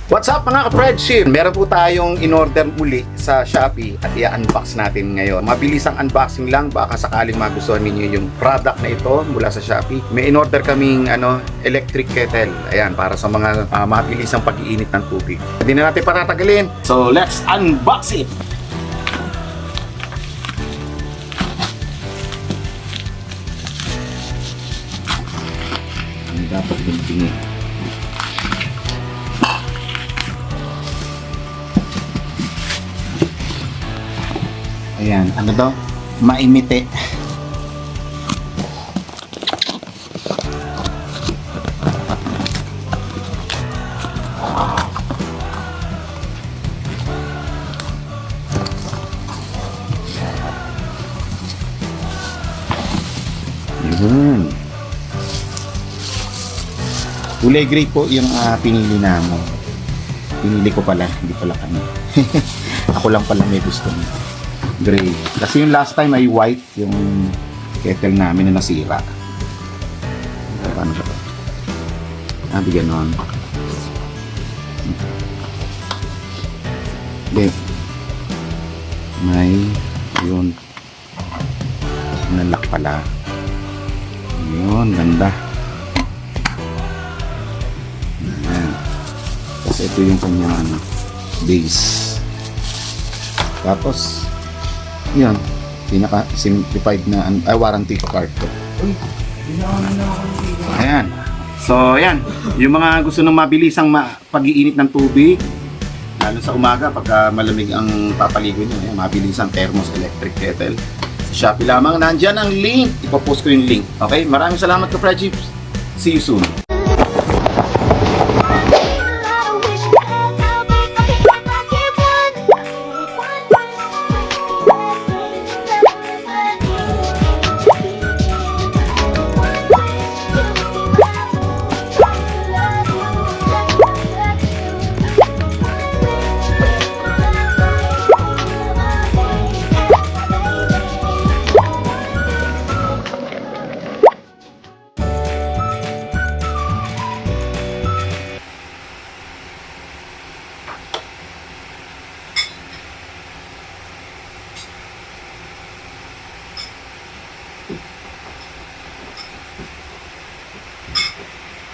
What's up mga ka-Friendship? Meron po tayong in-order muli sa Shopee at i-unbox natin ngayon. Mabilis ang unboxing lang, baka sakaling magustuhan ninyo yung product na ito mula sa Shopee. May in-order kaming electric kettle. Ayan, para sa mga mabilis ang pag-iinit ng tubig. Hindi na natin patatagalin. So let's unbox it! Ang dapat bintingin. Ayan, ano daw? Maimite. Yun. Kulay gray po yung pinili namin. Pinili ko pala, hindi pala kami. Ako lang pala may gusto niya. Gray. Kasi yung last time ay white yung kettle namin na nasira. Paano ba ito? Di ganon. Okay. May yun. Nalak pala. Yun, ganda. Ayan. Kasi ito yung kanyang base. Tapos yun, pinaka-simplified na warranty card ko. Ayan. So, ayan. Yung mga gusto ng mabilisang pag-iinit ng tubig, lalo sa umaga, pagka malamig ang papaligo nyo, ayan, mabilisang thermos electric kettle. Sa Shopee lamang, nandyan ang link. Ipopost ko yung link. Okay? Maraming salamat ka, Friendships. See you soon.